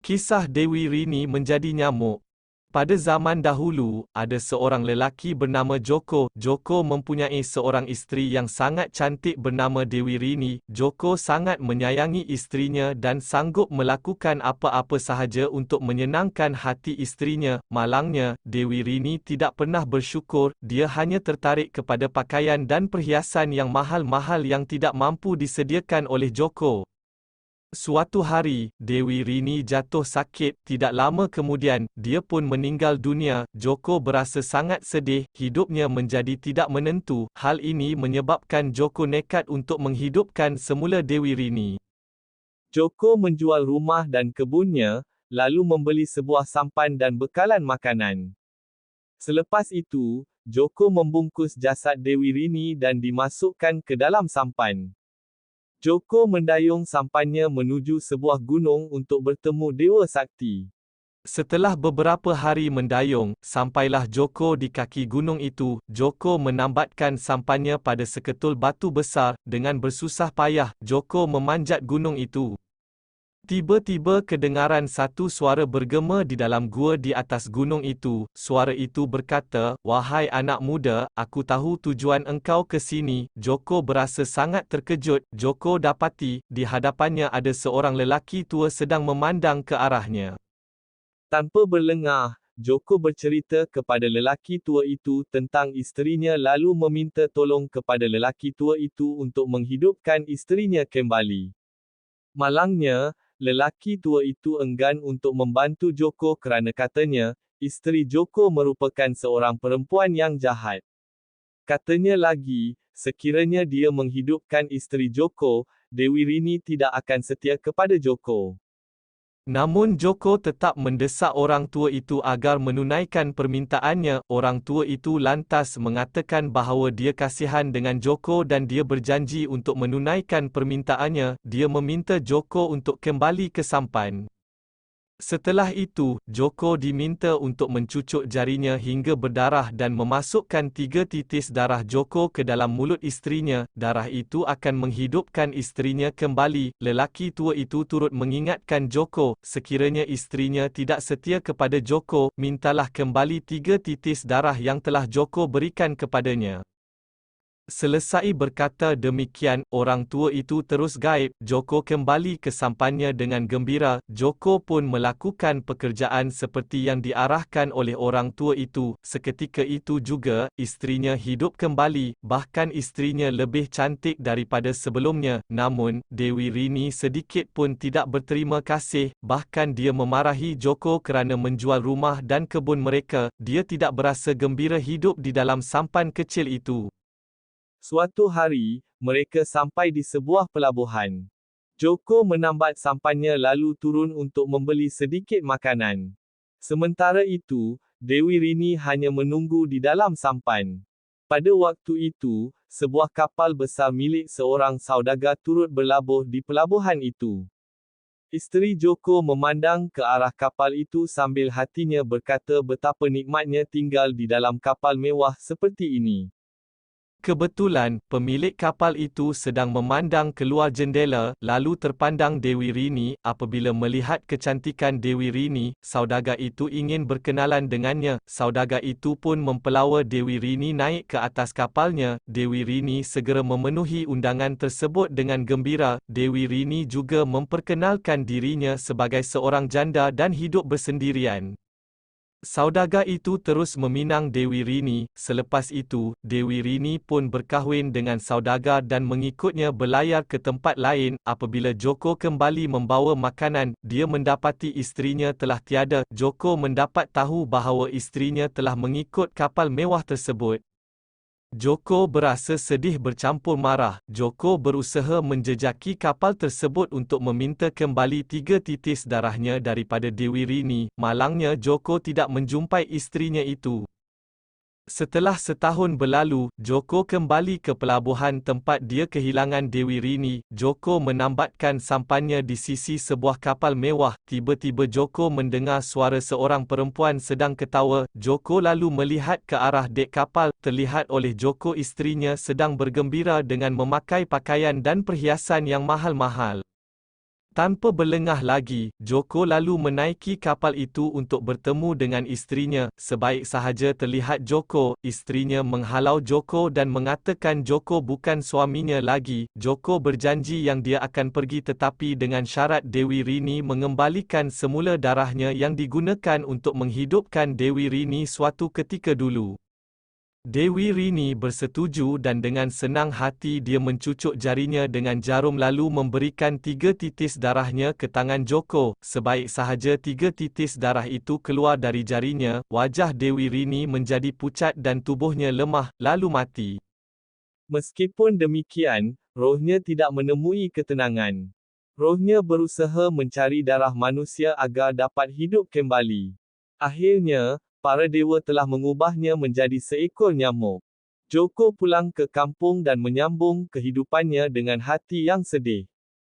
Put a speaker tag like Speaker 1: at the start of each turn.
Speaker 1: Kisah Dewi Rini menjadi nyamuk. Pada zaman dahulu, ada seorang lelaki bernama Joko. Joko mempunyai seorang isteri yang sangat cantik bernama Dewi Rini. Joko sangat menyayangi isterinya dan sanggup melakukan apa-apa sahaja untuk menyenangkan hati isterinya. Malangnya, Dewi Rini tidak pernah bersyukur. Dia hanya tertarik kepada pakaian dan perhiasan yang mahal-mahal yang tidak mampu disediakan oleh Joko. Suatu hari, Dewi Rini jatuh sakit. Tidak lama kemudian, dia pun meninggal dunia. Joko berasa sangat sedih, hidupnya menjadi tidak menentu. Hal ini menyebabkan Joko nekat untuk menghidupkan semula Dewi Rini. Joko menjual rumah dan kebunnya, lalu membeli sebuah sampan dan bekalan makanan. Selepas itu, Joko membungkus jasad Dewi Rini dan dimasukkan ke dalam sampan. Joko mendayung sampannya menuju sebuah gunung untuk bertemu Dewa Sakti. Setelah beberapa hari mendayung, sampailah Joko di kaki gunung itu. Joko menambatkan sampannya pada seketul batu besar. Dengan bersusah payah, Joko memanjat gunung itu. Tiba-tiba kedengaran satu suara bergema di dalam gua di atas gunung itu. Suara itu berkata, "Wahai anak muda, aku tahu tujuan engkau ke sini." Joko berasa sangat terkejut. Joko dapati, di hadapannya ada seorang lelaki tua sedang memandang ke arahnya. Tanpa berlengah, Joko bercerita kepada lelaki tua itu tentang isterinya lalu meminta tolong kepada lelaki tua itu untuk menghidupkan isterinya kembali. Malangnya, lelaki tua itu enggan untuk membantu Joko kerana katanya, isteri Joko merupakan seorang perempuan yang jahat. Katanya lagi, sekiranya dia menghidupkan isteri Joko, Dewi Rini tidak akan setia kepada Joko. Namun Joko tetap mendesak orang tua itu agar menunaikan permintaannya. Orang tua itu lantas mengatakan bahawa dia kasihan dengan Joko dan dia berjanji untuk menunaikan permintaannya. Dia meminta Joko untuk kembali ke sampan. Setelah itu, Joko diminta untuk mencucuk jarinya hingga berdarah dan memasukkan 3 titis darah Joko ke dalam mulut isterinya. Darah itu akan menghidupkan isterinya kembali. Lelaki tua itu turut mengingatkan Joko, sekiranya isterinya tidak setia kepada Joko, mintalah kembali 3 titis darah yang telah Joko berikan kepadanya. Selesai berkata demikian, orang tua itu terus gaib. Joko kembali ke sampannya dengan gembira. Joko pun melakukan pekerjaan seperti yang diarahkan oleh orang tua itu. Seketika itu juga, isterinya hidup kembali, bahkan isterinya lebih cantik daripada sebelumnya. Namun, Dewi Rini sedikit pun tidak berterima kasih, bahkan dia memarahi Joko kerana menjual rumah dan kebun mereka. Dia tidak berasa gembira hidup di dalam sampan kecil itu. Suatu hari, mereka sampai di sebuah pelabuhan. Joko menambat sampannya lalu turun untuk membeli sedikit makanan. Sementara itu, Dewi Rini hanya menunggu di dalam sampan. Pada waktu itu, sebuah kapal besar milik seorang saudagar turut berlabuh di pelabuhan itu. Isteri Joko memandang ke arah kapal itu sambil hatinya berkata betapa nikmatnya tinggal di dalam kapal mewah seperti ini. Kebetulan, pemilik kapal itu sedang memandang keluar jendela, lalu terpandang Dewi Rini. Apabila melihat kecantikan Dewi Rini, saudagar itu ingin berkenalan dengannya. Saudagar itu pun mempelawa Dewi Rini naik ke atas kapalnya. Dewi Rini segera memenuhi undangan tersebut dengan gembira. Dewi Rini juga memperkenalkan dirinya sebagai seorang janda dan hidup bersendirian. Saudagar itu terus meminang Dewi Rini. Selepas itu, Dewi Rini pun berkahwin dengan saudagar dan mengikutnya berlayar ke tempat lain. Apabila Joko kembali membawa makanan, dia mendapati isterinya telah tiada. Joko mendapat tahu bahawa isterinya telah mengikut kapal mewah tersebut. Joko berasa sedih bercampur marah. Joko berusaha menjejaki kapal tersebut untuk meminta kembali 3 titis darahnya daripada Dewi Rini. Malangnya Joko tidak menjumpai isterinya itu. Setelah setahun berlalu, Joko kembali ke pelabuhan tempat dia kehilangan Dewi Rini. Joko menambatkan sampannya di sisi sebuah kapal mewah. Tiba-tiba Joko mendengar suara seorang perempuan sedang ketawa. Joko lalu melihat ke arah dek kapal. Terlihat oleh Joko isterinya sedang bergembira dengan memakai pakaian dan perhiasan yang mahal-mahal. Tanpa berlengah lagi, Joko lalu menaiki kapal itu untuk bertemu dengan isterinya. Sebaik sahaja terlihat Joko, isterinya menghalau Joko dan mengatakan Joko bukan suaminya lagi. Joko berjanji yang dia akan pergi tetapi dengan syarat Dewi Rini mengembalikan semula darahnya yang digunakan untuk menghidupkan Dewi Rini suatu ketika dulu. Dewi Rini bersetuju dan dengan senang hati dia mencucuk jarinya dengan jarum lalu memberikan 3 titis darahnya ke tangan Joko. Sebaik sahaja 3 titis darah itu keluar dari jarinya, wajah Dewi Rini menjadi pucat dan tubuhnya lemah, lalu mati. Meskipun demikian, rohnya tidak menemui ketenangan. Rohnya berusaha mencari darah manusia agar dapat hidup kembali. Akhirnya, para dewa telah mengubahnya menjadi seekor nyamuk. Joko pulang ke kampung dan menyambung kehidupannya dengan hati yang sedih.